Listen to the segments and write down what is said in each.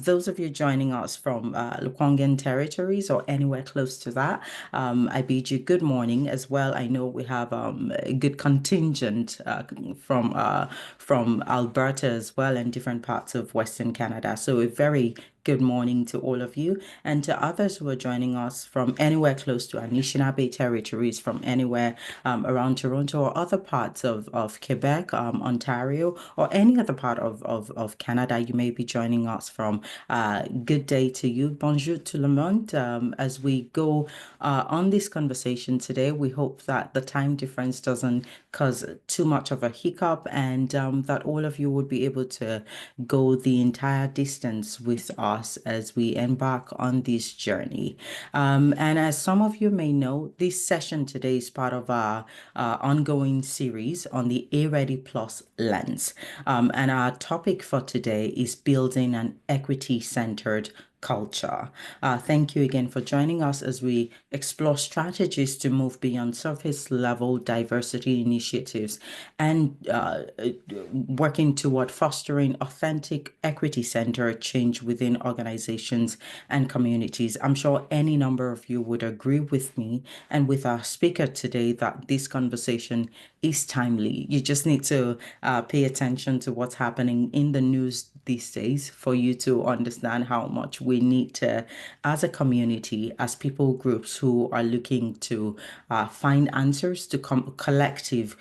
Those of you joining us from Lukwongan territories or anywhere close to that, I bid you good morning as well. I know we have a good contingent from Alberta as well and different parts of Western Canada. So a very good morning to all of you and to others who are joining us from anywhere close to Anishinaabe territories, from anywhere around Toronto or other parts of Quebec, Ontario, or any other part of Canada you may be joining us from. Good day to you. Bonjour tout le monde. As we go on this conversation today, we hope that the time difference doesn't cause too much of a hiccup and that all of you would be able to go the entire distance with us as we embark on this journey. And as some of you may know, this session today is part of our ongoing series on the AREDI Plus lens. And our topic for today is building an equity-centered culture. Thank you again for joining us as we explore strategies to move beyond surface level diversity initiatives and working toward fostering authentic equity-centered change within organizations and communities. I'm sure any number of you would agree with me and with our speaker today that this conversation is timely. You just need to pay attention to what's happening in the news these days for you to understand how much we need to, as a community, as people groups who are looking to find answers to collective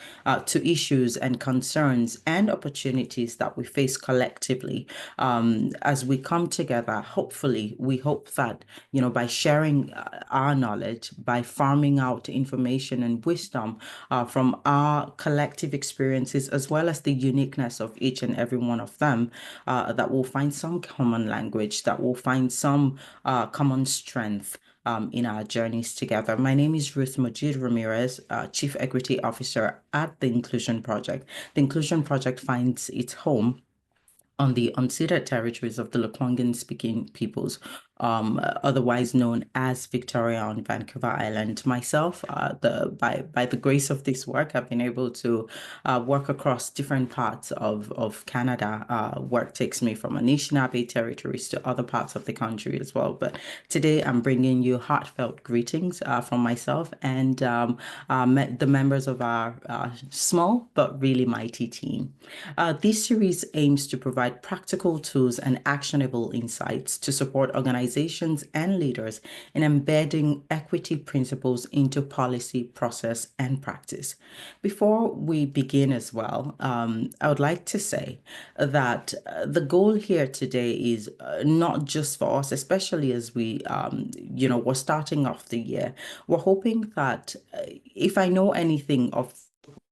to issues and concerns and opportunities that we face collectively. As we come together, hopefully, we hope that, by sharing our knowledge, by farming out information and wisdom from our collective experiences, as well as the uniqueness of each and every one of them, that we'll find some common language, that we'll find some common strength in our journeys together. My name is Ruth Majid Ramirez, Chief Equity Officer at the Inclusion Project. The Inclusion Project finds its home on the unceded territories of the Lekwungen speaking peoples, otherwise known as Victoria on Vancouver Island. Myself, by the grace of this work, I've been able to work across different parts of Canada. Work takes me from Anishinaabe territories to other parts of the country as well. But today I'm bringing you heartfelt greetings from myself and the members of our small but really mighty team. This series aims to provide practical tools and actionable insights to support organizations and leaders in embedding equity principles into policy, process, and practice. Before we begin as well, I would like to say that the goal here today is not just for us, especially as we're starting off the year. We're hoping that if I know anything of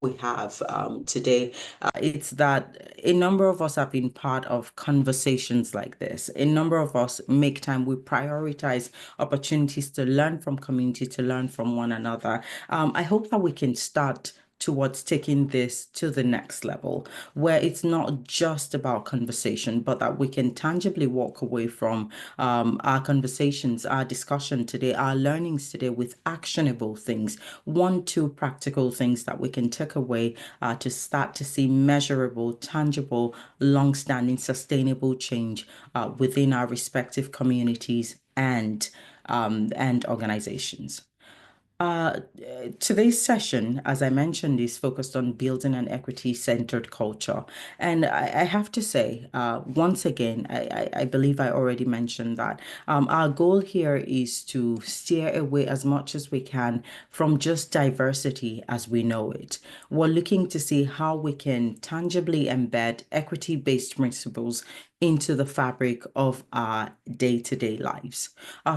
we have today, it's that a number of us have been part of conversations like this. A number of us make time, we prioritize opportunities to learn from community, to learn from one another. I hope that we can start towards taking this to the next level, where it's not just about conversation, but that we can tangibly walk away from our conversations, our discussion today, our learnings today with actionable things, one, two practical things that we can take away to start to see measurable, tangible, long-standing, sustainable change within our respective communities and organizations. Uh, Today's session, as I mentioned, is focused on building an equity-centered culture. And I have to say, once again, I believe I already mentioned that our goal here is to steer away as much as we can from just diversity as we know it. We're looking to see how we can tangibly embed equity-based principles into the fabric of our day-to-day lives.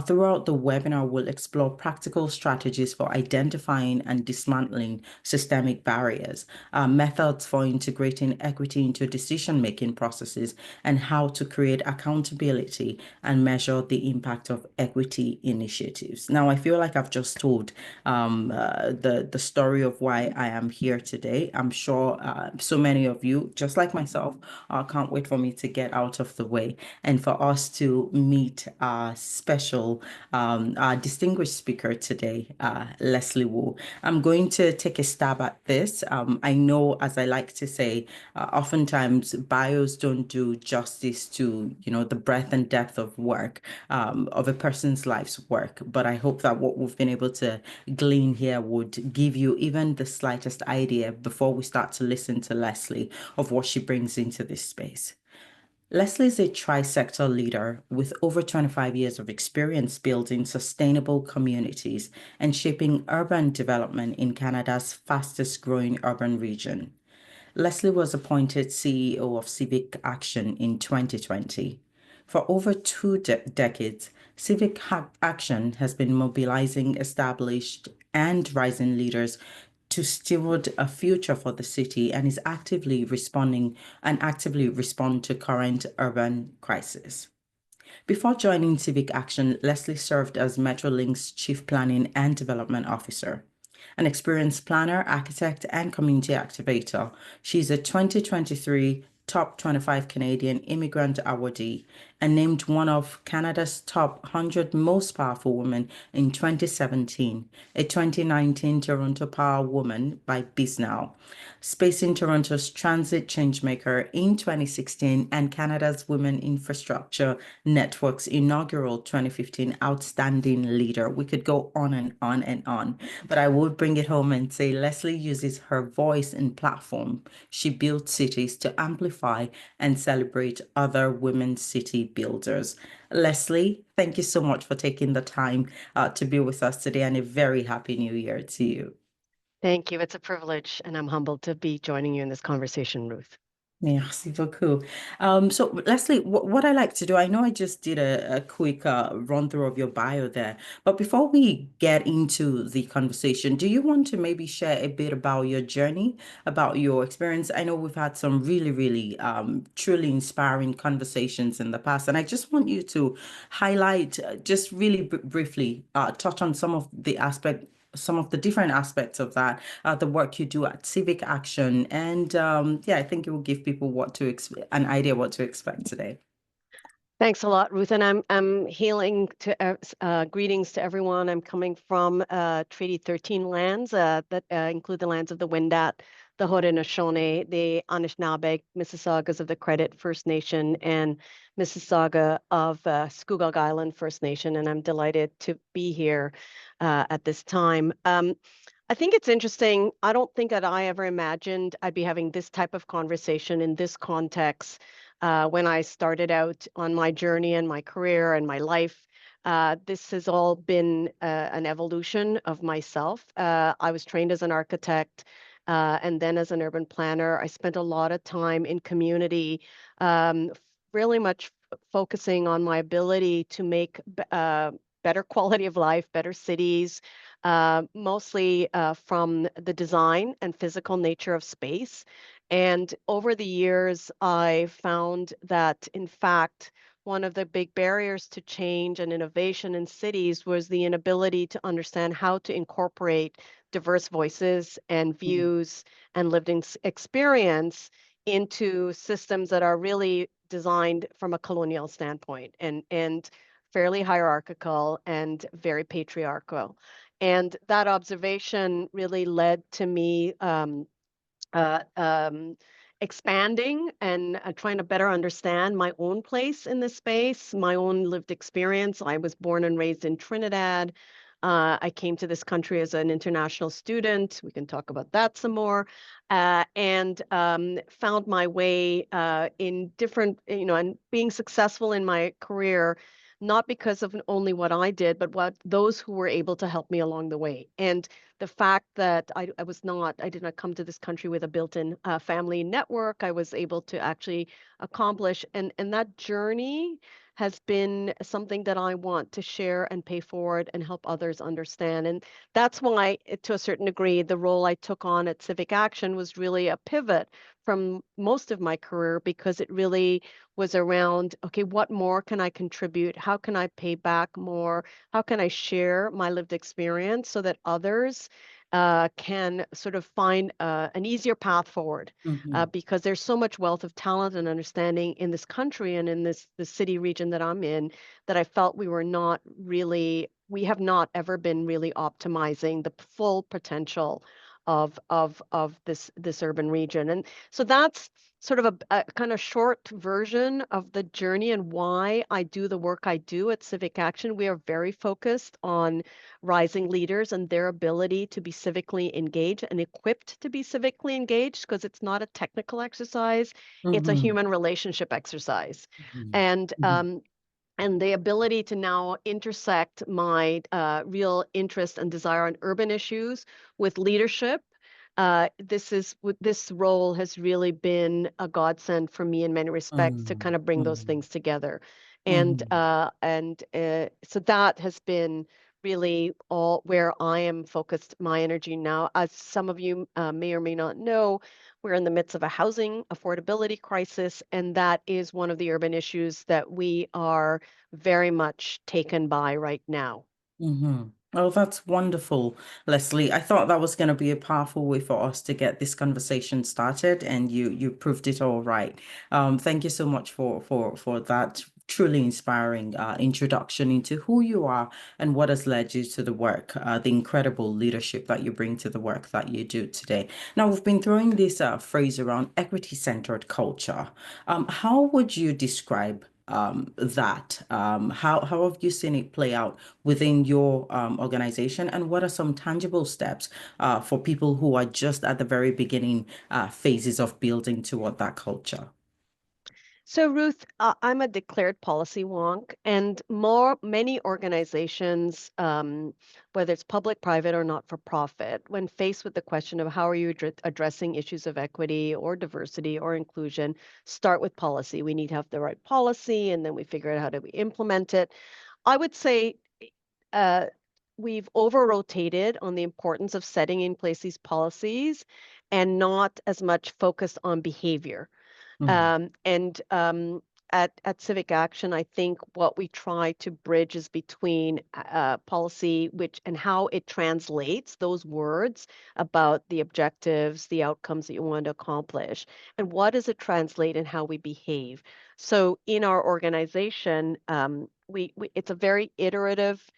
Throughout the webinar, we'll explore practical strategies for identifying and dismantling systemic barriers, methods for integrating equity into decision-making processes, and how to create accountability and measure the impact of equity initiatives. Now, I feel like I've just told the story of why I am here today. I'm sure so many of you, just like myself, can't wait for me to get out out of the way and for us to meet our our distinguished speaker today, Leslie Wu. I'm going to take a stab at this. I know, as I like to say, oftentimes bios don't do justice to, the breadth and depth of work, of a person's life's work. But I hope that what we've been able to glean here would give you even the slightest idea before we start to listen to Leslie of what she brings into this space. Leslie is a tri-sector leader with over 25 years of experience building sustainable communities and shaping urban development in Canada's fastest growing urban region. Leslie was appointed CEO of Civic Action in 2020. For over two decades, Action has been mobilizing established and rising leaders to steward a future for the city and is actively respond to current urban crisis. Before joining Civic Action, Leslie served as Metrolink's Chief Planning and Development Officer. An experienced planner, architect, and community activator, she's a 2023 Top 25 Canadian Immigrant Awardee and named one of Canada's top 100 most powerful women in 2017, a 2019 Toronto Power Woman by BizNow, Spacing Toronto's Transit Changemaker in 2016, and Canada's Women Infrastructure Network's inaugural 2015 Outstanding Leader. We could go on and on and on, but I would bring it home and say Leslie uses her voice and platform. She builds cities to amplify and celebrate other women city builders. Leslie, thank you so much for taking the time to be with us today, and a very happy new year to you. Thank you. It's a privilege, and I'm humbled to be joining you in this conversation, Ruth. Merci beaucoup. So Leslie, what I like to do, I know I just did a quick run through of your bio there, but before we get into the conversation, do you want to maybe share a bit about your journey, about your experience? I know we've had some really, really truly inspiring conversations in the past, and I just want you to highlight, just really briefly, touch on some of the different aspects of that, the work you do at Civic Action, and yeah, I think it will give people an idea what to expect today. Thanks a lot, Ruth. And I'm hailing to greetings to everyone. I'm coming from Treaty 13 lands that include the lands of the Wendat, the Haudenosaunee, the Anishinaabeg, Mississaugas of the Credit First Nation, and Mississauga of Scugog Island First Nation. And I'm delighted to be here at this time. I think it's interesting. I don't think that I ever imagined I'd be having this type of conversation in this context when I started out on my journey and my career and my life. This has all been an evolution of myself. I was trained as an architect and then as an urban planner. I spent a lot of time in community, really much focusing on my ability to make better quality of life, better cities, mostly from the design and physical nature of space. And over the years, I found that, in fact, one of the big barriers to change and innovation in cities was the inability to understand how to incorporate diverse voices and views and lived experience into systems that are really designed from a colonial standpoint and fairly hierarchical and very patriarchal. And that observation really led to me uh, um, expanding and trying to better understand my own place in this space, my own lived experience. I was born and raised in Trinidad. I came to this country as an international student. We can talk about that some more. And found my way in different, and being successful in my career, not because of only what I did, but what those who were able to help me along the way. And the fact that I did not come to this country with a built-in family network. I was able to actually accomplish, and that journey has been something that I want to share and pay forward and help others understand. And that's why, to a certain degree, the role I took on at Civic Action was really a pivot from most of my career, because it really was around, okay, what more can I contribute? How can I pay back more? How can I share my lived experience so that others can sort of find an easier path forward, Mm-hmm. because there's so much wealth of talent and understanding in this country and in this city region that I'm in, that I felt we have not ever been really optimizing the full potential of this urban region. And so that's sort of a kind of short version of the journey and why I do the work I do at Civic Action. We are very focused on rising leaders and their ability to be civically engaged and equipped to be civically engaged, because it's not a technical exercise, it's a Mm-hmm. human relationship exercise. Mm-hmm. And the ability to now intersect my real interest and desire on urban issues with leadership. This role has really been a godsend for me in many respects to kind of bring those Mm-hmm. things together, and Mm-hmm. so that has been really all where I am focused my energy now. As some of you may or may not know, we're in the midst of a housing affordability crisis, and that is one of the urban issues that we are very much taken by right now. Mm-hmm. Oh, that's wonderful, Leslie. I thought that was going to be a powerful way for us to get this conversation started, and you proved it all right. Thank you so much for that truly inspiring introduction into who you are and what has led you to the work, the incredible leadership that you bring to the work that you do today. Now, we've been throwing this phrase around equity-centered culture. How would you describe that? How have you seen it play out within your organization, and what are some tangible steps for people who are just at the very beginning phases of building toward that culture? So, Ruth, I'm a declared policy wonk, and many organizations, whether it's public, private, or not for profit, when faced with the question of how are you addressing issues of equity or diversity or inclusion, start with policy. We need to have the right policy, and then we figure out how do we implement it. I would say uh, we've over rotated on the importance of setting in place these policies and not as much focused on behavior. Mm, And at Civic Action, I think what we try to bridge is between policy, which and how it translates those words about the objectives, the outcomes that you want to accomplish, and what does it translate in how we behave. So in our organization, we it's a very iterative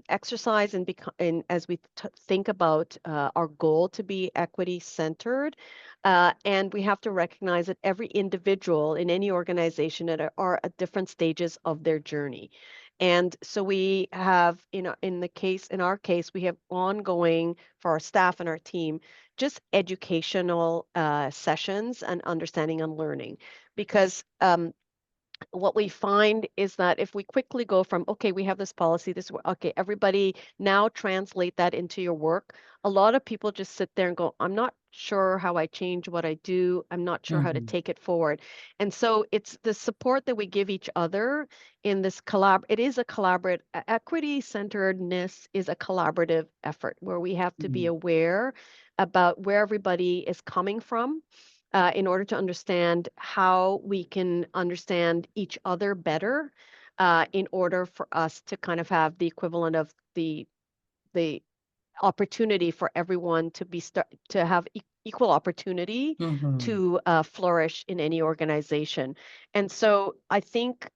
exercise, and as we think about our goal to be equity centered. And we have to recognize that every individual in any organization are at different stages of their journey. And so we have, in our case, we have ongoing for our staff and our team, just educational sessions and understanding and learning. Because what we find is that if we quickly go from, okay, we have this policy, okay, everybody now translate that into your work. A lot of people just sit there and go, I'm not sure how I change what I do. I'm not sure how to mhm, take it forward. And so it's the support that we give each other in this it is a collaborative, equity centeredness is a collaborative effort where we have to be mhm, aware about where everybody is coming from, in order to understand how we can understand each other better, in order for us to kind of have the equivalent of the opportunity for everyone to to have equal opportunity mhm, to flourish in any organization. And so I think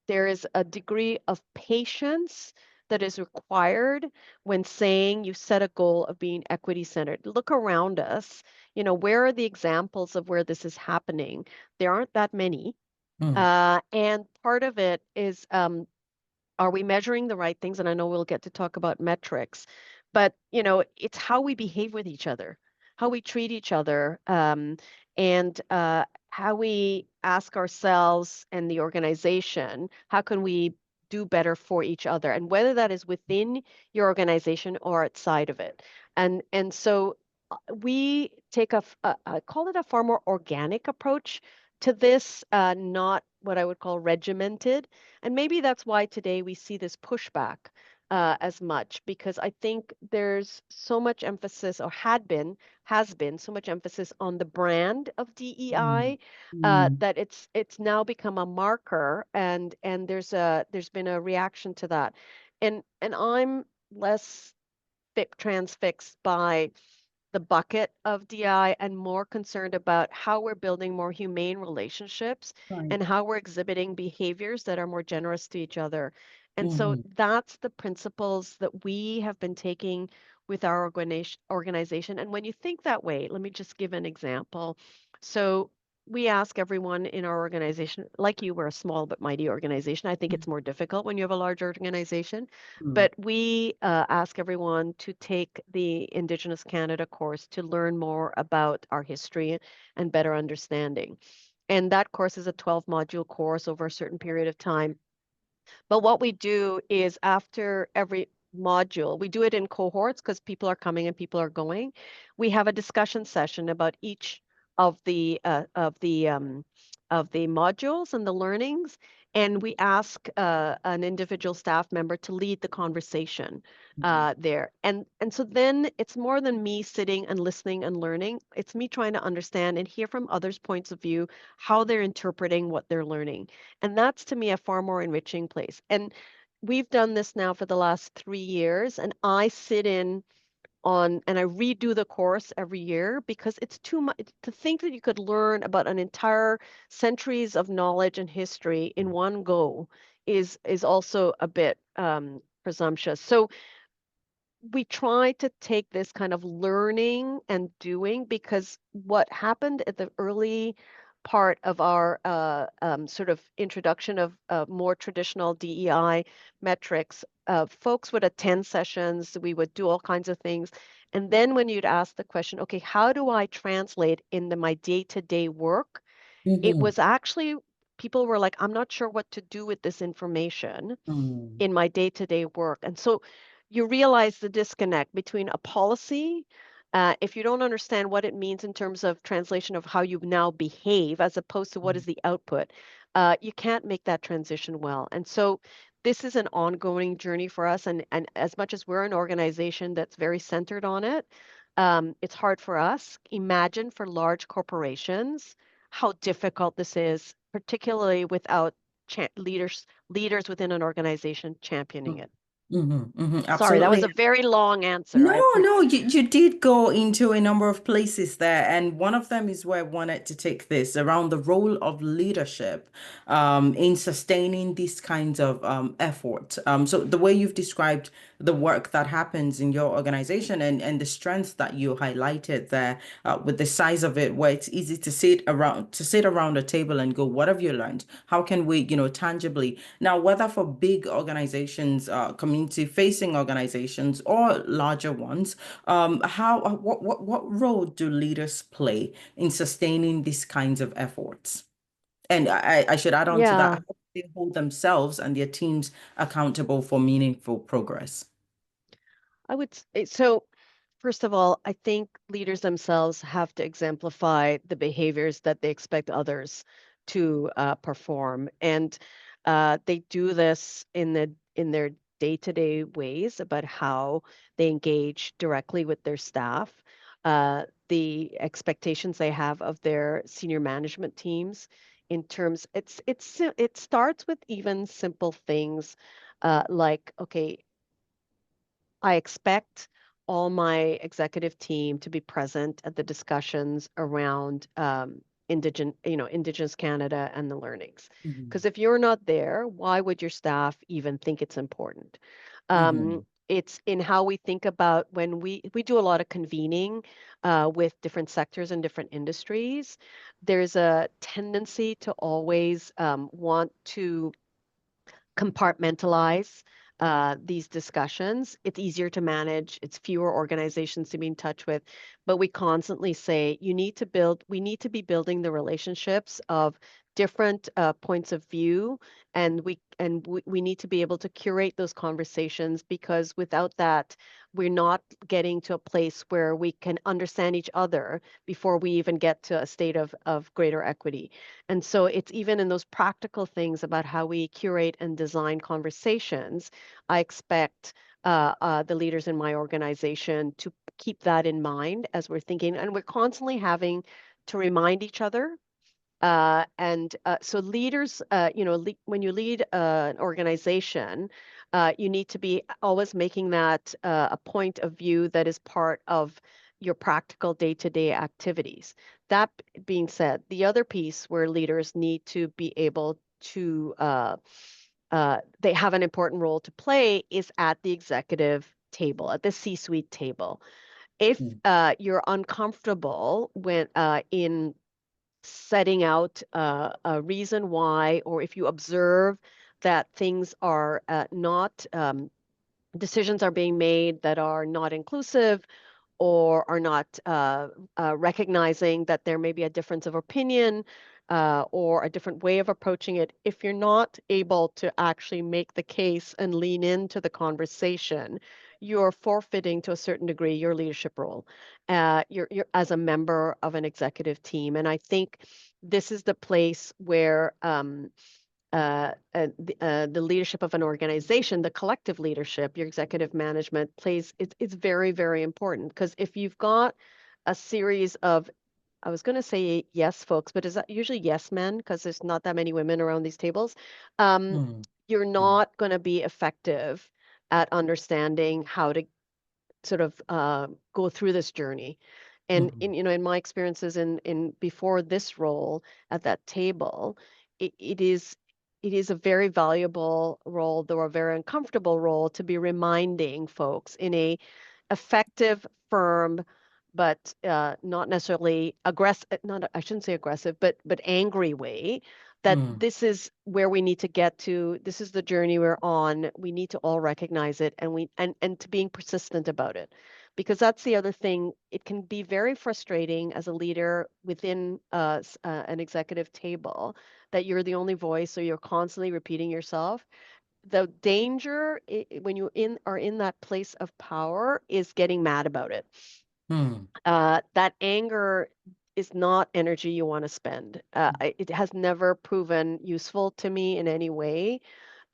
there is a degree of patience that is required when saying you set a goal of being equity centered. Look around us. Where are the examples of where this is happening? There aren't that many. mm, And part of it is, are we measuring the right things? And I know we'll get to talk about metrics, but it's how we behave with each other, how we treat each other, and how we ask ourselves and the organization, how can we do better for each other, and whether that is within your organization or outside of it. And so we take I call it a far more organic approach to this, not what I would call regimented. And maybe that's why today we see this pushback as much, because I think there's so much emphasis, or has been so much emphasis on the brand of mm, DEI, mm, that it's now become a marker, and there's been a reaction to that, and I'm less transfixed by the bucket of DI and more concerned about how we're building more humane relationships Right. and how we're exhibiting behaviors that are more generous to each other. And so Mm-hmm. that's the principles that we have been taking with our organization. And when you think that way, let me just give an example. So we ask everyone in our organization, like you, we're a small but mighty organization. I think it's more difficult when you have a large organization, Mm-hmm. but we ask everyone to take the Indigenous Canada course to learn more about our history and better understanding. And that course is a 12 module course over a certain period of time. But what we do is after every module, we do it in cohorts because people are coming and people are going. We have a discussion session about each of the uh, of the um, of the modules and the learnings, and we ask an individual staff member to lead the conversation there. And so then it's more than me sitting and listening and learning. It's me trying to understand and hear from others' points of view how they're interpreting what they're learning. And that's to me a far more enriching place. And we've done this now for the last 3 years, and I sit in on and I redo the course every year because it's too much to think that you could learn about an entire centuries of knowledge and history in one go is also a bit presumptuous. So we try to take this kind of learning and doing because what happened at the early part of our sort of introduction of more traditional DEI metrics, folks would attend sessions, we would do all kinds of things. And then when you'd ask the question, okay, how do I translate into my day-to-day work? It Mm-hmm. was actually, people were like, I'm not sure what to do with this information Mm-hmm. in my day-to-day work. And so you realize the disconnect between a policy, if you don't understand what it means in terms of translation of how you now behave, as opposed to what is the output, you can't make that transition well. And so this is an ongoing journey for us. And as much as we're an organization that's very centered on it, it's hard for us. Imagine for large corporations how difficult this is, particularly without leaders within an organization championing it. Mm-hmm. Mm-hmm. Sorry, that was Absolutely. a very long answer. No, no, you did go into a number of places there, and one of them is where I wanted to take this around the role of leadership in sustaining these kinds of efforts. So the way you've described the work that happens in your organization and the strength that you highlighted there with the size of it, where it's easy to sit around a table and go, what have you learned? How can we, tangibly now, whether for big organizations, community-facing organizations, or larger ones, what role do leaders play in sustaining these kinds of efforts? And I should add on to that, how Yeah, do they hold themselves and their teams accountable for meaningful progress? I would say so. First of all, I think leaders themselves have to exemplify the behaviors that they expect others to perform, and they do this in their day-to-day ways about how they engage directly with their staff, the expectations they have of their senior management teams. In terms, it starts with even simple things like, okay, I expect all my executive team to be present at the discussions around Indigenous Canada and the learnings. Mhm. Because if you're not there, why would your staff even think it's important? Mhm. It's in how we think about when we do a lot of convening with different sectors and different industries. There's a tendency to always want to compartmentalize these discussions. It's easier to manage, it's fewer organizations to be in touch with, but we constantly say we need to be building the relationships of different points of view, and we need to be able to curate those conversations because without that, we're not getting to a place where we can understand each other before we even get to a state of greater equity. And so it's even in those practical things about how we curate and design conversations. I expect the leaders in my organization to keep that in mind as we're thinking, and we're constantly having to remind each other So leaders, when you lead an organization, you need to be always making that a point of view that is part of your practical day-to-day activities. That being said, the other piece where leaders need to be able to, they have an important role to play is at the executive table, at the C-suite table. If Mm, you're uncomfortable in setting out a reason why, or if you observe that things are not decisions are being made that are not inclusive or are not recognizing that there may be a difference of opinion or a different way of approaching it, if you're not able to actually make the case and lean into the conversation, you're forfeiting to a certain degree your leadership role. You're as a member of an executive team, and I think this is the place where the leadership of an organization, the collective leadership, your executive management plays, it's very, very important because if you've got a series of, I was going to say yes folks, but is that usually yes men because there's not that many women around these tables? Um, mm, you're mm, not going to be effective at understanding how to sort of go through this journey. And mm, in my experiences in before this role at that table, it, it is it is a very valuable role, though a very uncomfortable role, to be reminding folks in a effective, firm, but not necessarily aggressive, not, I shouldn't say aggressive, but angry way, that mm, this is where we need to get to. This is the journey we're on. We need to all recognize it and to being persistent about it. Because that's the other thing. It can be very frustrating as a leader within an executive table that you're the only voice, or you're constantly repeating yourself. The danger when are in that place of power is getting mad about it. mm, That anger is not energy you want to spend. It has never proven useful to me in any way.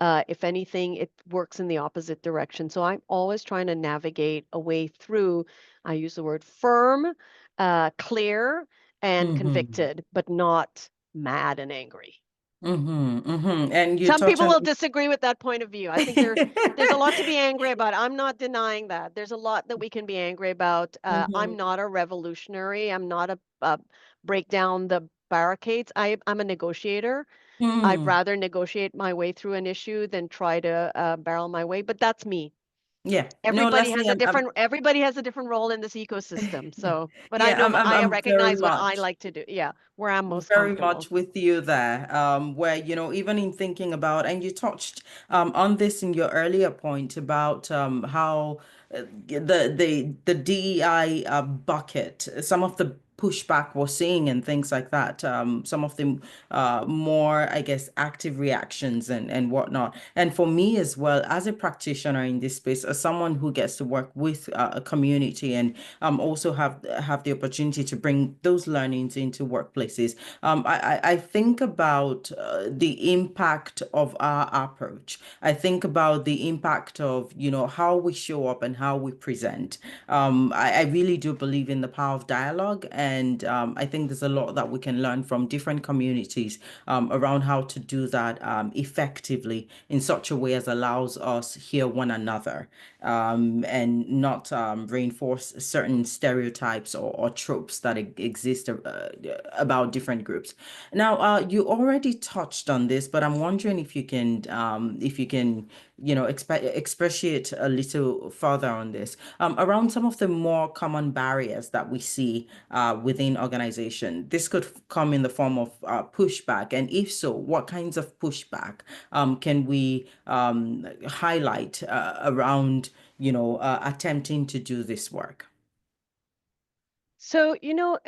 If anything, it works in the opposite direction. So I'm always trying to navigate a way through. I use the word firm, clear, and mhm, convicted, but not mad and angry. mhm, mhm. And you Some touch people on will disagree with that point of view. I think there's a lot to be angry about. I'm not denying that. There's a lot that we can be angry about. I'm Mhm, not a revolutionary. I'm not a break down the barricades. I'm a negotiator. I'd mm. rather negotiate my way through an issue than try to barrel my way. But that's me. Yeah. No, Leslie, Everybody has a different role in this ecosystem. So, but I yeah, know I I'm very recognize what I much. like to do. Yeah, where I'm most Very comfortable. much with you there, where, even in thinking about, and you touched on this in your earlier point about how the DEI bucket, some of the pushback we're seeing and things like that, some of the more, I guess, active reactions and whatnot. And for me as well, as a practitioner in this space, as someone who gets to work with a community and also have the opportunity to bring those learnings into workplaces. I think about the impact of our approach. I think about the impact of, how we show up and how we present. I really do believe in the power of dialogue, and I think there's a lot that we can learn from different communities around how to do that effectively in such a way as allows us hear one another and not reinforce certain stereotypes or tropes that exist about different groups. Now, you already touched on this, but I'm wondering if you can, expatiate a little further on this around some of the more common barriers that we see within organization. This could come in the form of pushback, and if so, what kinds of pushback can we highlight around, attempting to do this work? So, can't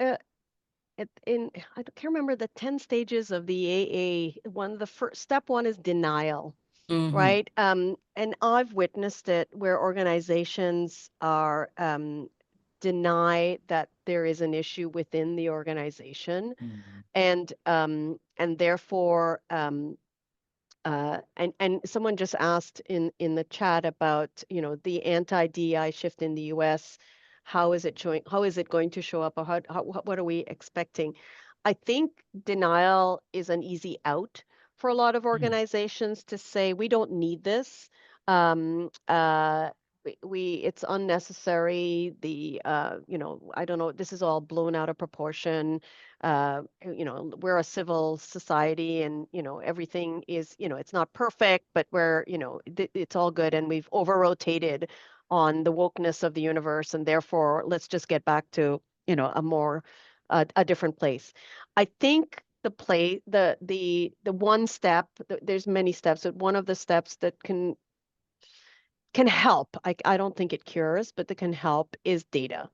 remember the 10 stages of the AA. The first step one is denial, Mm-hmm. right? And I've witnessed it where organizations are deny that there is an issue within the organization, and therefore and someone just asked in the chat about, the anti-DEI shift in the US. How is it showing? How is it going to show up? Or what are we expecting? I think denial is an easy out for a lot of Mm, organizations to say we don't need this. Um, uh, it's unnecessary. I don't know, this is all blown out of proportion. We're a civil society, and everything is, it's not perfect, but it's all good, and we've over rotated on the wokeness of the universe, and therefore let's just get back to a more a different place. I think the one step, there's many steps, but one of the steps that can help, I don't think it cures, but that can help, is data.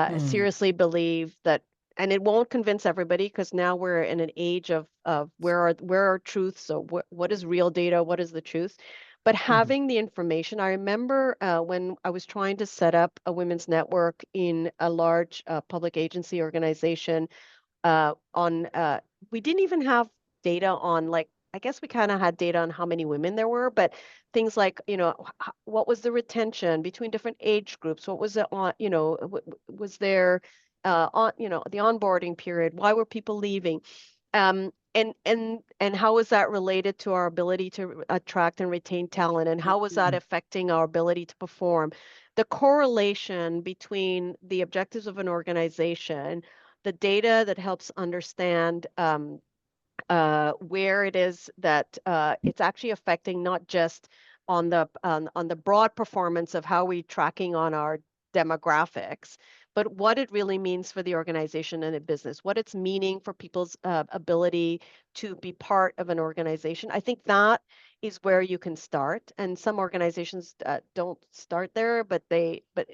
mm, Seriously believe that, and it won't convince everybody, because now we're in an age of where are truths. So what is real data? What is the truth? But mhm, having the information, I remember when I was trying to set up a women's network in a large public agency organization, on we didn't even have data on, like, I guess we kind of had data on how many women there were, but things like, what was the retention between different age groups? What was it on, was there on, the onboarding period? Why were people leaving? And how was that related to our ability to attract and retain talent? And how was that mhm, affecting our ability to perform? The correlation between the objectives of an organization, the data that helps understand where it is that it's actually affecting, not just on the broad performance of how we tracking on our demographics, but what it really means for the organization and the business, what it's meaning for people's ability to be part of an organization. I think that is where you can start, and some organizations don't start there,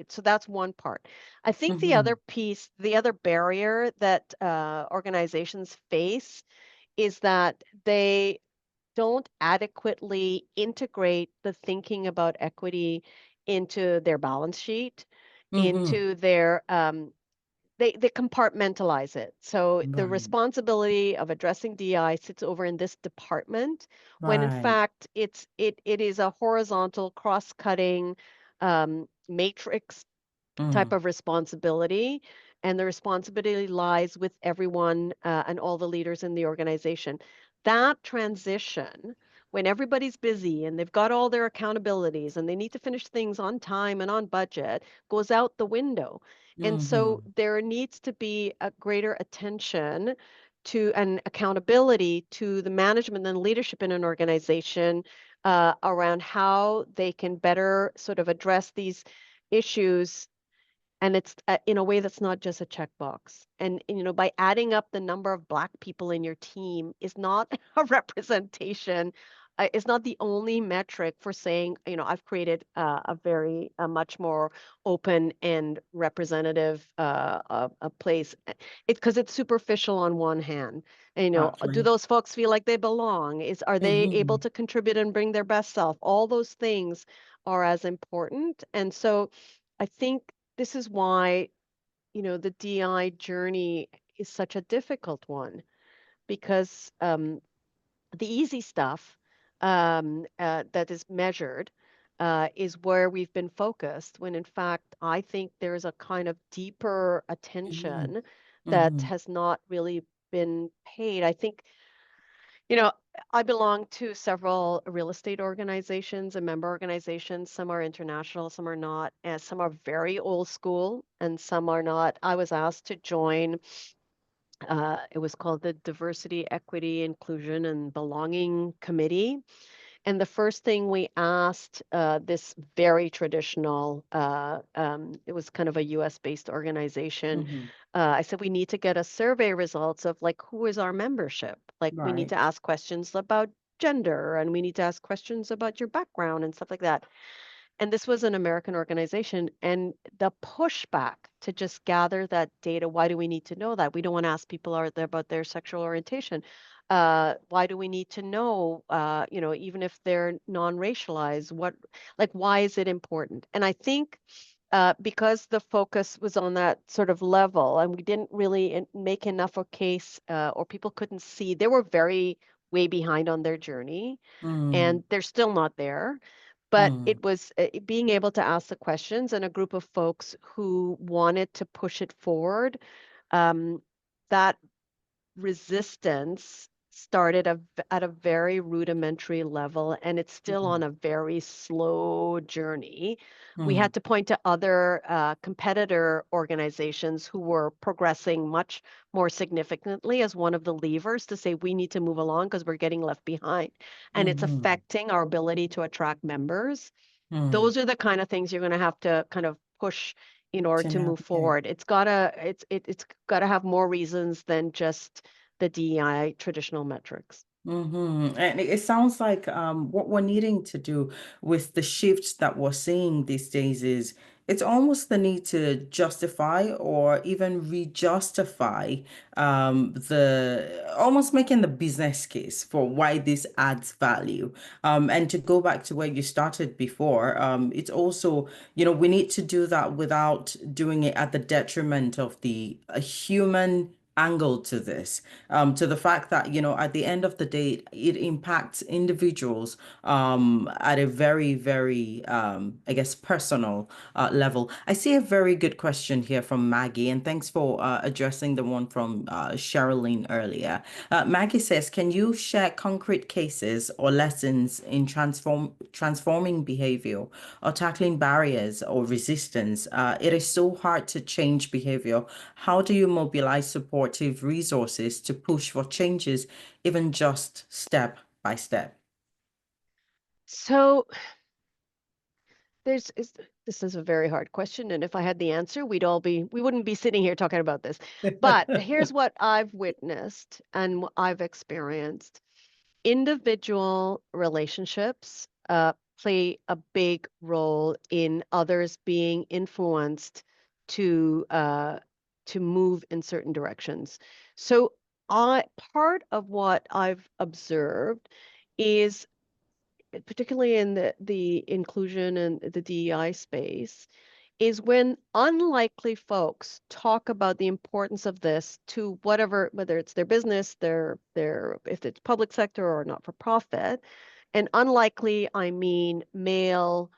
so that's one part. I think the other mhm, piece, the other barrier that organizations face, is that they don't adequately integrate the thinking about equity into their balance sheet, mhm. into their they compartmentalize it. So the Right, responsibility of addressing DI sits over in this department, when in right. fact it is a horizontal, cross-cutting matrix type Mm, of responsibility, and the responsibility lies with everyone and all the leaders in the organization. That transition, when everybody's busy and they've got all their accountabilities and they need to finish things on time and on budget, goes out the window. And so mhm, there needs to be a greater attention to and accountability to the management and leadership in an organization around how they can better sort of address these issues, and it's in a way that's not just a checkbox. And by adding up the number of Black people in your team is not a representation. Is not the only metric for saying, I've created a much more open and representative a place. Because it's superficial on one hand. And, that's do right. those folks feel like they belong? Are they able Mhm, to contribute and bring their best self? All those things are as important. And so I think this is why, the DI journey is such a difficult one, because the easy stuff that is measured is where we've been focused, when in fact, I think there's a kind of deeper mhm, attention that mhm, has not really been paid. I think, you know, I belong to several real estate organizations and member organizations. Some are international, some are not, and some are very old school, and some are not. I was asked to join, it was called the Diversity, Equity, Inclusion, and Belonging Committee. And the first thing we asked this very traditional, it was kind of a US based organization. mhm. I said, we need to get a survey results of, like, who is our membership? Like, we need to Right. ask questions about gender, and we need to ask questions about your background and stuff like that. And this was an American organization. And the pushback to just gather that data, why do we need to know that? We don't want to ask people about their sexual orientation. Why do we need to know, even if they're non-racialized, why is it important? And I think because the focus was on that sort of level, and we didn't really make enough of a case, or people couldn't see, they were very way behind on their journey, Mm, and they're still not there. But mm, it was being able to ask the questions, and a group of folks who wanted to push it forward. Um, that resistance started at a very rudimentary level, and it's still Mm, on a very slow journey. We mm, had to point to other competitor organizations who were progressing much more significantly as one of the levers to say we need to move along because we're getting left behind, and it's mhm, affecting our ability to attract members. mm. Those are the kind of things you're going to have to kind of push in order To to move navigate. forward. It's gotta have more reasons than just the DEI traditional metrics. And it sounds like what we're needing to do with the shifts that we're seeing these days is it's almost the need to justify or even re-justify the almost making the business case for why this adds value. And to go back to where you started before, it's also, we need to do that without doing it at the detriment of the human angle to this, to the fact that, at the end of the day, it impacts individuals at a very, very, I guess, personal level. I see a very good question here from Maggie, and thanks for addressing the one from Sherilyn earlier. Maggie says, can you share concrete cases or lessons in transforming behavior or tackling barriers or resistance? It is so hard to change behavior. How do you mobilize supportive resources to push for changes, even just step by step? So there's is this is a very hard question, and if I had the answer, we wouldn't be sitting here talking about this. But here's what I've witnessed and what I've experienced. Individual relationships play a big role in others being influenced to uh, to move in certain directions. So, I part of what I've observed is particularly in the inclusion and the DEI space is when unlikely folks talk about the importance of this to whatever, whether it's their business, their if it's public sector or not for profit. And unlikely, I mean male,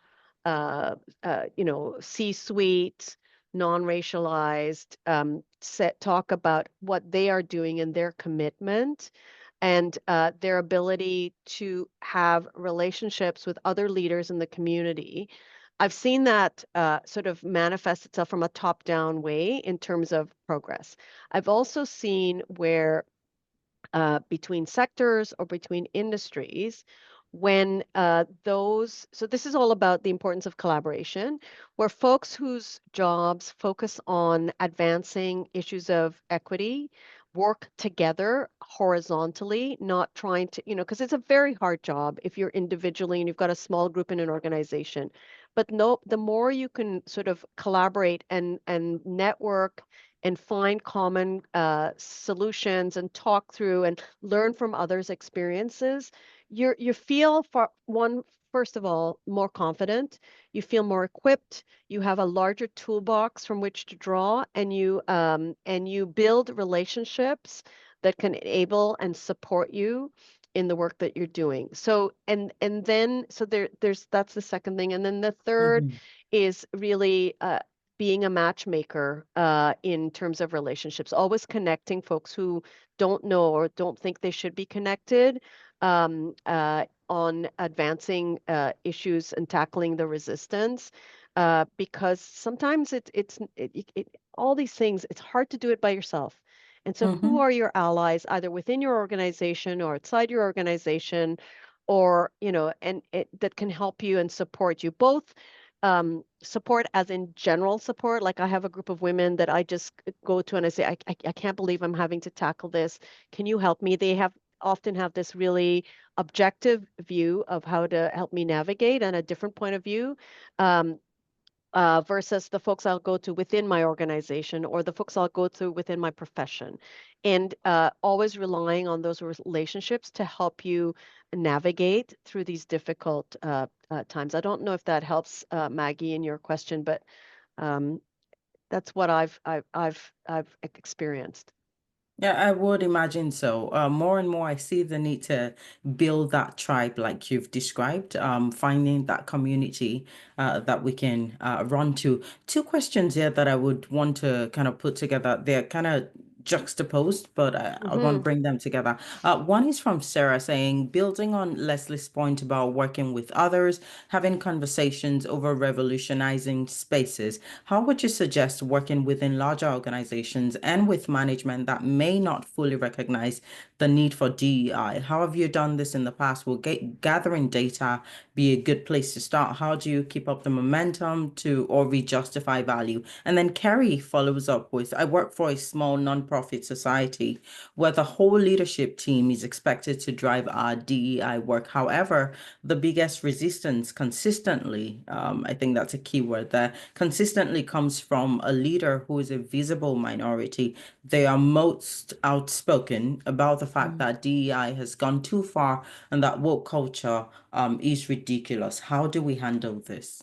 C-suite, non-racialized, talk about what they are doing and their commitment and their ability to have relationships with other leaders in the community. I've seen that sort of manifest itself from a top-down way in terms of progress. I've also seen where between sectors or between industries when so this is all about the importance of collaboration, where folks whose jobs focus on advancing issues of equity work together horizontally, not trying to, because it's a very hard job if you're individually and you've got a small group in an organization. But no, the more you can sort of collaborate and network and find common solutions and talk through and learn from others' experiences, you feel for one, first of all, more confident. You feel more equipped. You have a larger toolbox from which to draw, and you build relationships that can enable and support you in the work that you're doing. So and then so there's that's the second thing, and then the third Mhm, is really being a matchmaker in terms of relationships, always connecting folks who don't know or don't think they should be connected on advancing issues and tackling the resistance. Because sometimes all these things, it's hard to do it by yourself. And so, who mhm, are your allies, either within your organization or outside your organization, or and that can help you and support you both support as in general support. Like I have a group of women that I just go to and I say, I can't believe I'm having to tackle this. Can you help me? They have often have this really objective view of how to help me navigate and a different point of view. Um, versus the folks I'll go to within my organization or the folks I'll go to within my profession. And always relying on those relationships to help you navigate through these difficult times. I don't know if that helps, Maggie, in your question, but um, that's what I've experienced. Yeah, I would imagine so. More and more, I see the need to build that tribe like you've described, finding that community that we can run to. Two questions here that I would want to kind of put together. They're kind of juxtaposed, but I want to Hmm. bring them together. One is from Sarah saying, building on Leslie's point about working with others, having conversations over revolutionizing spaces. How would you suggest working within larger organizations and with management that may not fully recognize the need for DEI? How have you done this in the past? Will gathering data be a good place to start? How do you keep up the momentum to or re-justify value? And then Kerry follows up with, I work for a small nonprofit society where the whole leadership team is expected to drive our DEI work. However, the biggest resistance consistently, I think that's a key word there, consistently comes from a leader who is a visible minority. They are most outspoken about the fact Mm. that DEI has gone too far and that woke culture is ridiculous. How do we handle this?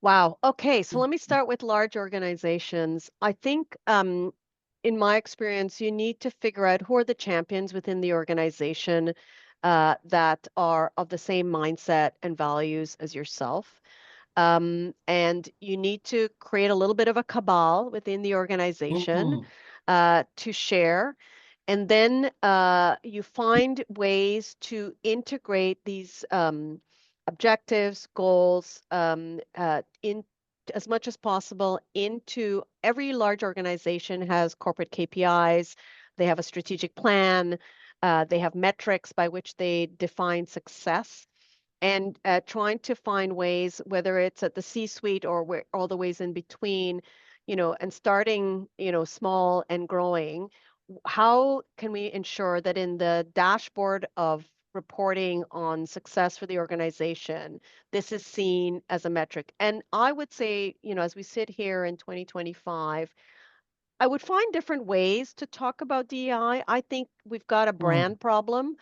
Wow. Okay, so let me start with large organizations. I think, in my experience, you need to figure out who are the champions within the organization that are of the same mindset and values as yourself. And you need to create a little bit of a cabal within the organization Mhm. to share. And then you find ways to integrate these objectives, goals, in as much as possible into every large organization has corporate KPIs. They have a strategic plan. They have metrics by which they define success and trying to find ways, whether it's at the C-suite or where, all the ways in between, and starting, small and growing. How can we ensure that in the dashboard of reporting on success for the organization, this is seen as a metric? And I would say, as we sit here in 2025, I would find different ways to talk about DEI. I think we've got a Mm, brand problem,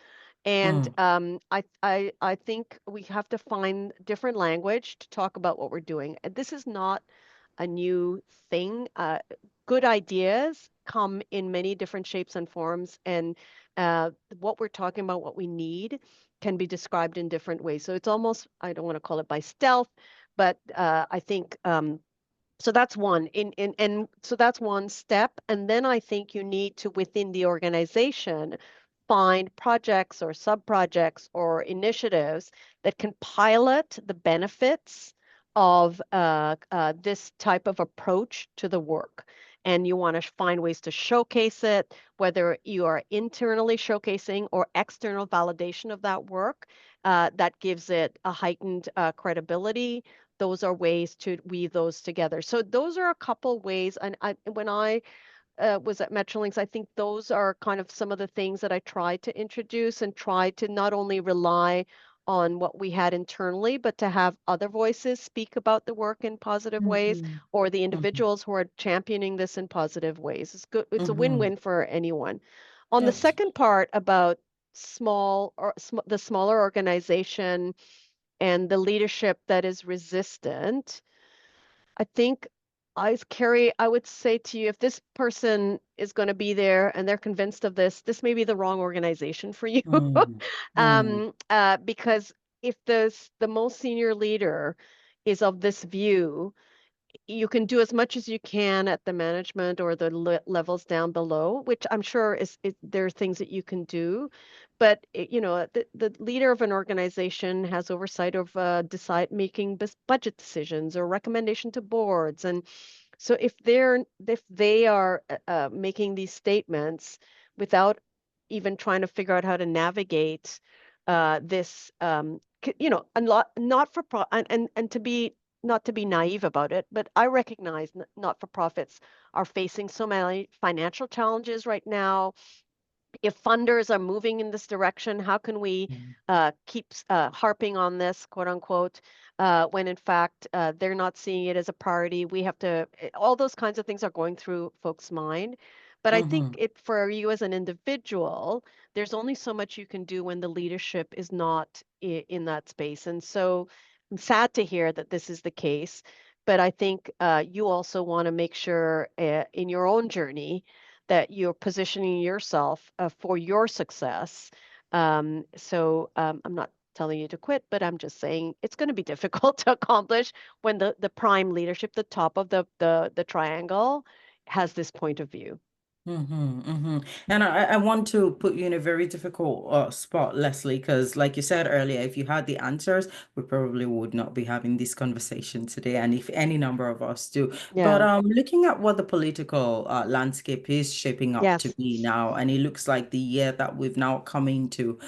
and mm, I think we have to find different language to talk about what we're doing. And this is not a new thing. Good ideas come in many different shapes and forms, and what we're talking about, what we need, can be described in different ways. So it's almost, I don't want to call it by stealth, but I think. So that's one and so that's one step. And then I think you need to, within the organization, find projects or sub-projects or initiatives that can pilot the benefits of this type of approach to the work. And you want to find ways to showcase it, whether you are internally showcasing or external validation of that work, that gives it a heightened credibility. Those are ways to weave those together. So those are a couple ways. And when I was at Metrolinx, I think those are kind of some of the things that I tried to introduce and try to not only rely on what we had internally, but to have other voices speak about the work in positive ways, mhm, or the mhm, individuals who are championing this in positive ways. It's good. It's a mhm. win-win for anyone. On the Yes. second part about the smaller organization and the leadership that is resistant, I think Carrie, I would say to you, if this person is going to be there and they're convinced of this, this may be the wrong organization for you. Mm, mm, Because if the most senior leader is of this view, you can do as much as you can at the management or the levels down below, which I'm sure there are things that you can do. But the leader of an organization has oversight of decide making budget decisions or recommendation to boards, and so if they are making these statements without even trying to figure out how to navigate this, a lot not for pro and to be not to be naive about it, but I recognize not-for-profits are facing so many financial challenges right now. If funders are moving in this direction, how can we mm, keep harping on this, quote unquote, when in fact they're not seeing it as a priority? We have to, all those kinds of things are going through folks' mind. But I think mhm, it for you as an individual, there's only so much you can do when the leadership is not in that space. And so I'm sad to hear that this is the case. But I think you also want to make sure in your own journey that you're positioning yourself for your success. I'm not telling you to quit, but I'm just saying it's going to be difficult to accomplish when the prime leadership, the top of the triangle, has this point of view. And I want to put you in a very difficult spot, Leslie, because like you said earlier, if you had the answers, we probably would not be having this conversation today, and if any number of us do. But Yeah. looking at what the political landscape is shaping up to Yes. be now, and it looks like the year that we've now come into,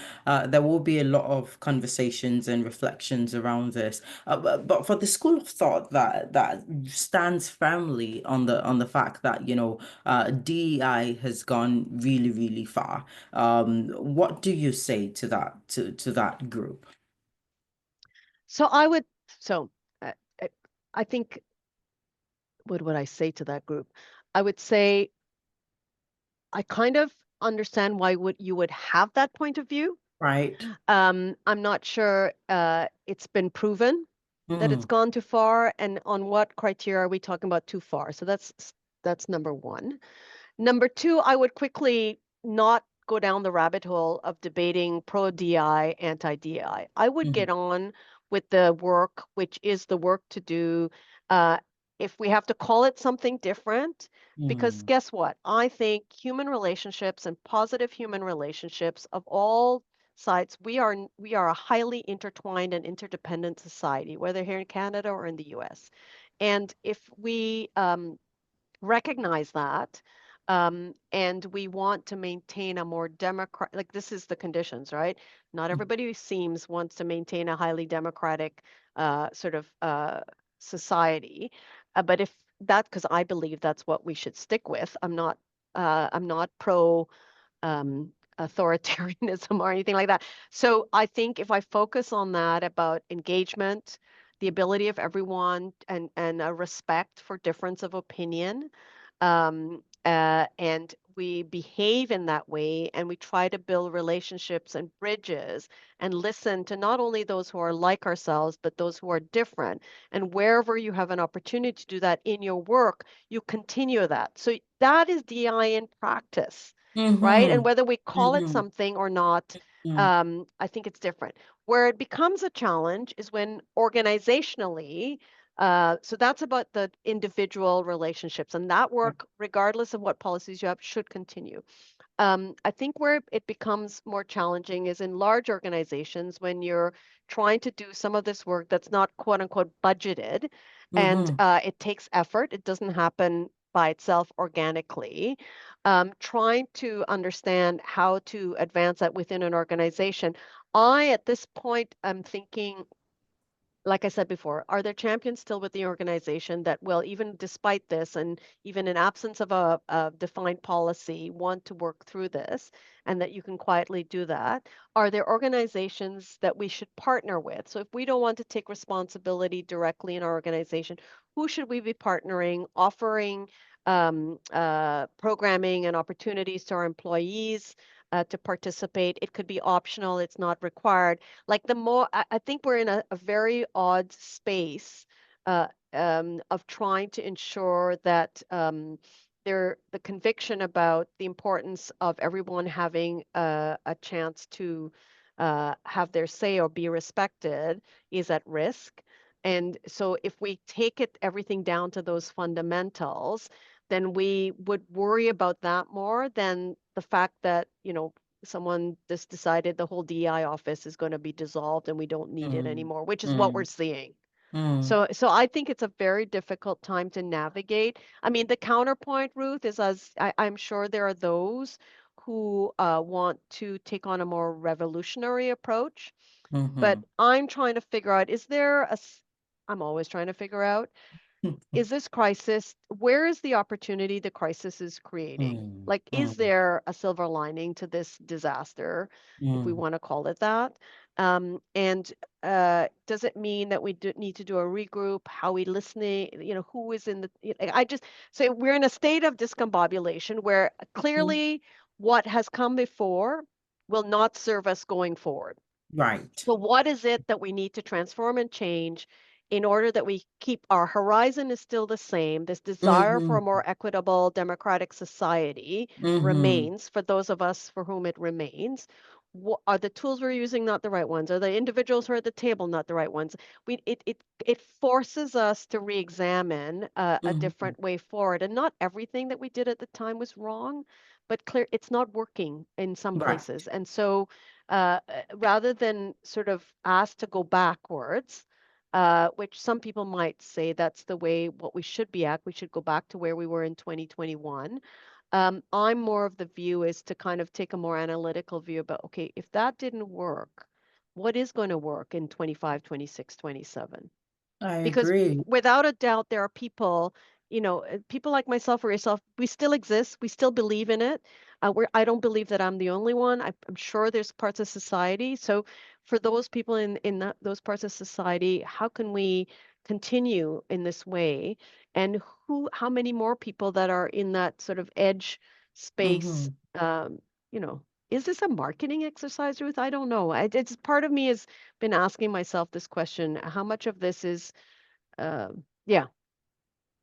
there will be a lot of conversations and reflections around this. But for the school of thought that stands firmly on the fact that, DEI has gone really, really far. What do you say to that group? So I would, so uh, uh, I think, what would I say to that group? I would say I kind of understand why would you would have that point of view. Right? I'm not sure it's been proven that it's Mm, gone too far, and on what criteria are we talking about too far? So that's number one. Number two, I would quickly not go down the rabbit hole of debating pro DI, anti DI. I would mm, get on with the work, which is the work to do. Uh, if we have to call it something different, because mm, guess what? I think human relationships and positive human relationships of all sides, we are a highly intertwined and interdependent society, whether here in Canada or in the US. And if we recognize that, and we want to maintain a more democratic, like this is the conditions, right? Not mm, everybody who seems wants to maintain a highly democratic sort of society, but if that, because I believe that's what we should stick with. I'm not pro um, authoritarianism or anything like that. So I think if I focus on that about engagement, the ability of everyone, and a respect for difference of opinion, and we behave in that way, and we try to build relationships and bridges and listen to not only those who are like ourselves, but those who are different. And wherever you have an opportunity to do that in your work, you continue that. So that is DI in practice, right? And mm, whether we call it mm, something or not, mm, I think it's different. Where it becomes a challenge is when organizationally, so that's about the individual relationships, and that work, regardless of what policies you have, should continue. I think where it becomes more challenging is in large organizations when you're trying to do some of this work that's not quote unquote budgeted, and mm, it takes effort. It doesn't happen by itself organically. Trying to understand how to advance that within an organization. At this point, I'm thinking, like I said before, are there champions still with the organization that will, even despite this, and even in absence of a defined policy, want to work through this, and that you can quietly do that? Are there organizations that we should partner with? So if we don't want to take responsibility directly in our organization, who should we be partnering, offering programming and opportunities to our employees to participate? It could be optional, it's not required. Like the more, I think we're in a very odd space of trying to ensure that the conviction about the importance of everyone having a chance to have their say or be respected is at risk. And so if we take it everything down to those fundamentals, then we would worry about that more than the fact that, someone just decided the whole DEI office is going to be dissolved and we don't need it mm, anymore, which is what we're mm, seeing. mm, So I think it's a very difficult time to navigate. I mean, the counterpoint, Ruth, is I'm sure there are those who want to take on a more revolutionary approach, but mm, I'm trying to figure out, I'm always trying to figure out, is this crisis, where is the opportunity the crisis is creating? mm, Like, is mm, there a silver lining to this disaster, if we mm, want to call it that? And does it mean that we need to do a regroup? How we listening? Who is in the? I just say we're in a state of discombobulation where mm. clearly what has come before will not serve us going forward. Right. So, what is it that we need to transform and change in order that we keep our horizon is still the same? This desire for a Mm-hmm. more equitable, democratic society Mm-hmm. remains for those of us for whom it remains. Are the tools we're using not the right ones? Are the individuals who are at the table not the right ones? It forces us to re-examine a Mhm. different way forward. And not everything that we did at the time was wrong, but clear it's not working in some Right. places. And so rather than sort of ask to go backwards, which some people might say that's the way what we should be at, we should go back to where we were in 2021. I'm more of the view is to kind of take a more analytical view about, okay, if that didn't work, what is going to work in 25, 26, 27? I Because agree. without a doubt, there are people, people like myself or yourself, we still exist, we still believe in it. I don't believe that I'm the only one. I'm sure there's parts of society. So for those people those parts of society, how can we continue in this way? And how many more people that are in that sort of edge space, Hmm. you know, is this a marketing exercise, Ruth? I don't know. It's part of me has been asking myself this question, how much of this is yeah.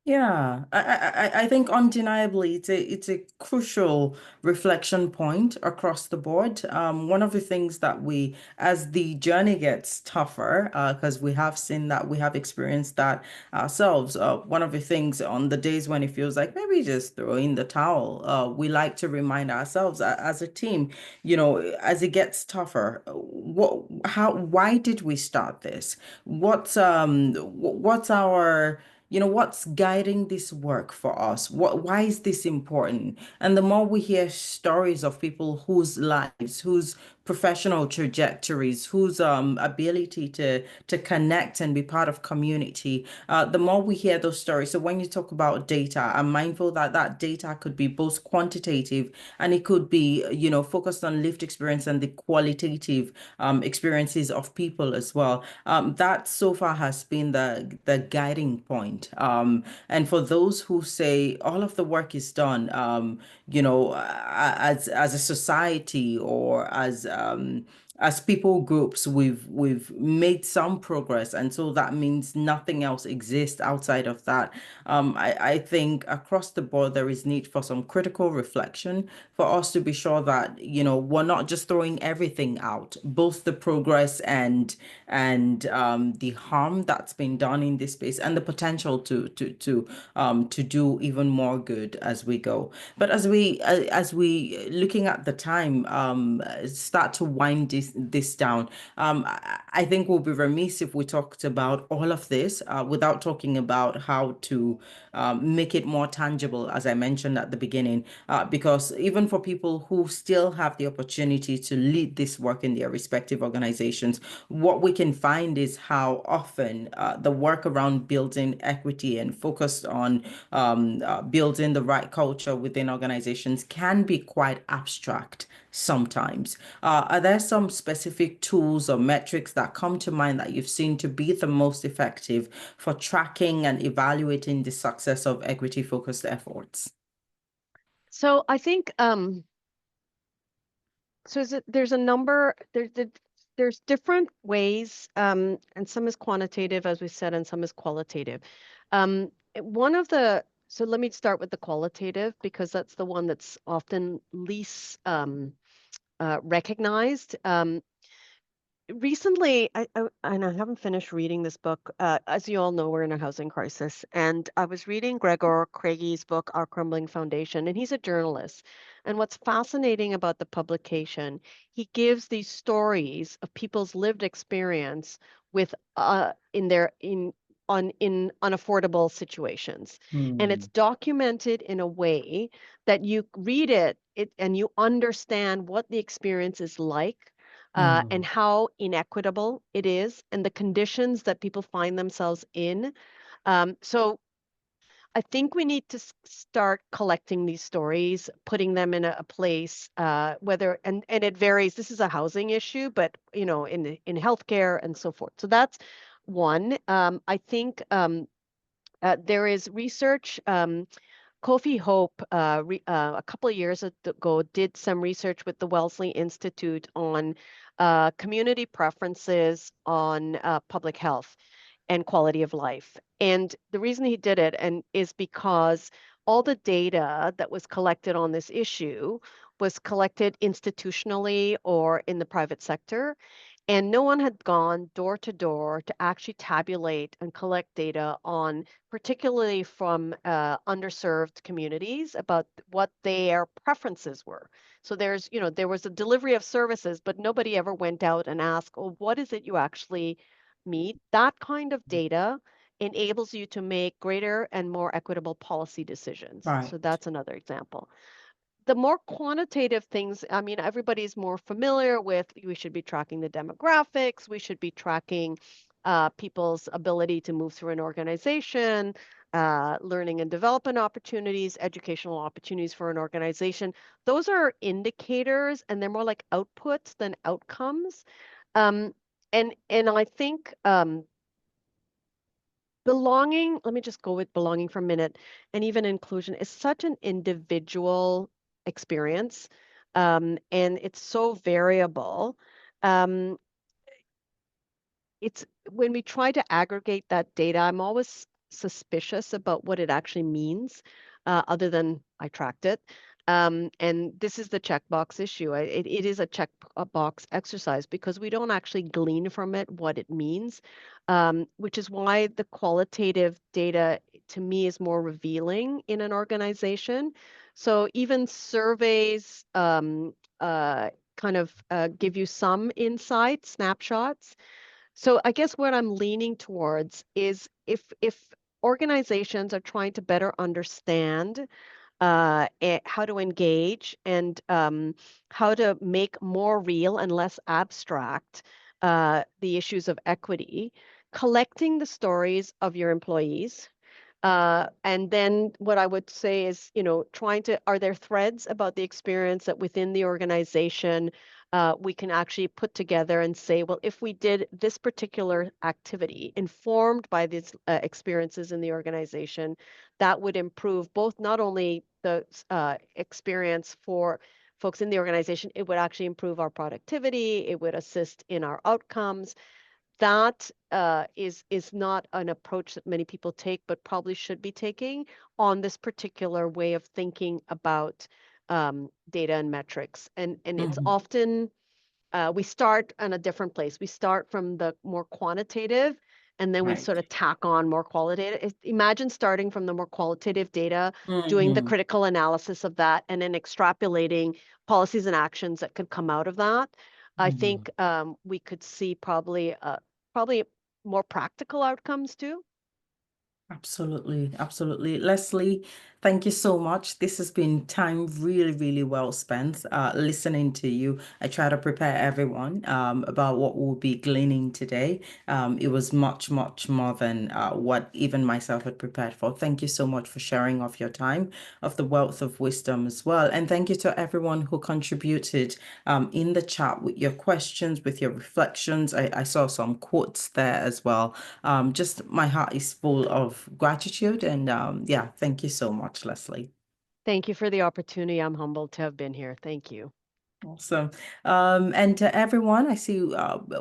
Yeah, I think undeniably it's a crucial reflection point across the board. One of the things that we, as the journey gets tougher, because we have seen that, we have experienced that ourselves. One of the things on the days when it feels like maybe just throw in the towel, we like to remind ourselves as a team, as it gets tougher, why did we start this? What's our what's guiding this work for us? Why is this important? And the more we hear stories of people whose lives, whose professional trajectories, whose ability to connect and be part of community, the more we hear those stories. So when you talk about data, I'm mindful that that data could be both quantitative and it could be, focused on lived experience and the qualitative experiences of people as well. That so far has been the guiding point. And for those who say all of the work is done, as a society or as people groups, we've made some progress, and so that means nothing else exists outside of that. I think across the board there is need for some critical reflection for us to be sure that we're not just throwing everything out, both the progress and the harm that's been done in this space and the potential to do even more good as we go. But as we looking at the time, start to wind this down, I think we'll be remiss if we talked about all of this without talking about how to make it more tangible, as I mentioned at the beginning, because even for people who still have the opportunity to lead this work in their respective organizations, what we can find is how often the work around building equity and focused on building the right culture within organizations can be quite abstract sometimes. Are there some specific tools or metrics that come to mind that you've seen to be the most effective for tracking and evaluating the success of equity-focused efforts? So I think there's a number there's different ways and some is quantitative as we said and some is qualitative. One of the so let me start with the qualitative because that's the one that's often least recognized. Recently, and I haven't finished reading this book. As you all know, we're in a housing crisis, and I was reading Gregor Krage's book, Our Crumbling Foundation, and he's a journalist. And what's fascinating about the publication, he gives these stories of people's lived experience with in their in unaffordable situations, and it's Hmm. documented in a way that you read it and you understand what the experience is like and Hmm. how inequitable it is and the conditions that people find themselves in. So I think we need to start collecting these stories, putting them in a place, whether and it varies. This is a housing issue, but in healthcare and so forth. So that's one. I think there is research. Kofi Hope, a couple of years ago, did some research with the Wellesley Institute on community preferences on public health and quality of life. And the reason he did it is because all the data that was collected on this issue was collected institutionally or in the private sector. And no one had gone door to door to actually tabulate and collect data on, particularly from underserved communities, about what their preferences were. So there was a delivery of services, but nobody ever went out and asked, well, what is it you actually need? That kind of data enables you to make greater and more equitable policy decisions. So Right. that's another example. The more quantitative things, I mean, everybody's more familiar with we should be tracking the demographics, we should be tracking people's ability to move through an organization, learning and development opportunities, educational opportunities for an organization. Those are indicators and they're more like outputs than outcomes. Um, and I think belonging, let me just go with belonging for a minute, and even inclusion is such an individual experience, and it's so variable. Um, it's when we try to aggregate that data, I'm always suspicious about what it actually means, other than I tracked it. And this is the checkbox issue. It is a checkbox exercise because we don't actually glean from it what it means, which is why the qualitative data to me is more revealing in an organization. So even surveys kind of give you some insight, snapshots. So I guess what I'm leaning towards is if organizations are trying to better understand how to engage and how to make more real and less abstract the issues of equity, collecting the stories of your employees, and then what I would say is, trying to, are there threads about the experience that within the organization we can actually put together and say, well, if we did this particular activity informed by these experiences in the organization, that would improve both not only the experience for folks in the organization, it would actually improve our productivity, it would assist in our outcomes. That is not an approach that many people take, but probably should be taking on this particular way of thinking about data and metrics. And it's Mhm. often we start in a different place. We start from the more quantitative, and then we Right. sort of tack on more qualitative. Imagine starting from the more qualitative data, doing the Mhm. critical analysis of that, and then extrapolating policies and actions that could come out of that. I Mhm. think we could see probably more practical outcomes too. Absolutely, absolutely. Leslie, thank you so much. This has been time really, really well spent listening to you. I try to prepare everyone about what we'll be gleaning today. It was much, much more than what even myself had prepared for. Thank you so much for sharing of your time, of the wealth of wisdom as well. And thank you to everyone who contributed in the chat with your questions, with your reflections. I saw some quotes there as well. Just my heart is full of gratitude and yeah, thank you so much, Leslie. Thank you for the opportunity. I'm humbled to have been here. Thank you. Awesome. And to everyone, I see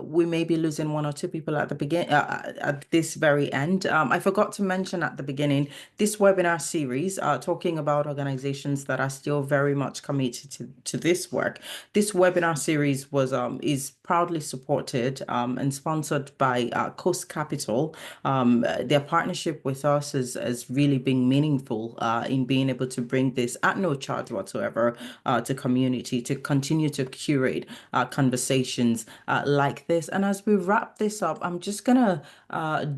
we may be losing one or two people at the begin at this very end. I forgot to mention at the beginning this webinar series, talking about organizations that are still very much committed to this work. This webinar series was is proudly supported and sponsored by Coast Capital. Their partnership with us has really been meaningful in being able to bring this at no charge whatsoever to community to continue to curate conversations like this. And as we wrap this up, I'm just gonna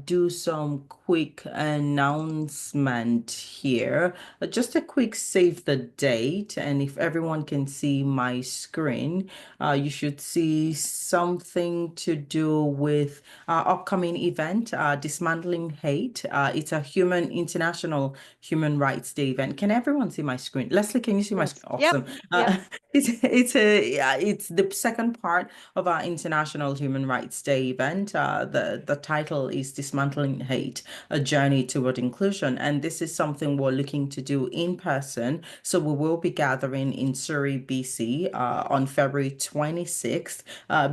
do some quick announcement here. Just a quick save the date, and if everyone can see my screen, you should see something to do with our upcoming event, Dismantling Hate. It's a International Human Rights Day event. Can everyone see my screen? Leslie, can you see my Yes. screen? Yep. Awesome. Yep. It's a yeah, it's the second part of our International Human Rights Day event. The title is Dismantling Hate: A Journey Toward Inclusion, and this is something we're looking to do in person. So we will be gathering in Surrey, BC, on February 26th.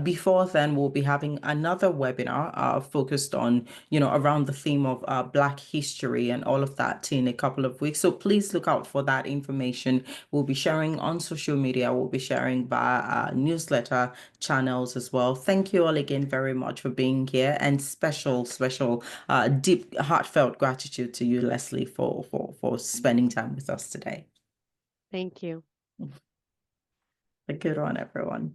Before then, we'll be having another webinar focused on around the theme of Black history and all of that in a couple of weeks. So please look out for that information. We'll be sharing on social media will be sharing via our newsletter channels as well. Thank you all again very much for being here, and special, deep, heartfelt gratitude to you, Leslie, for spending time with us today. Thank you. A good one, everyone.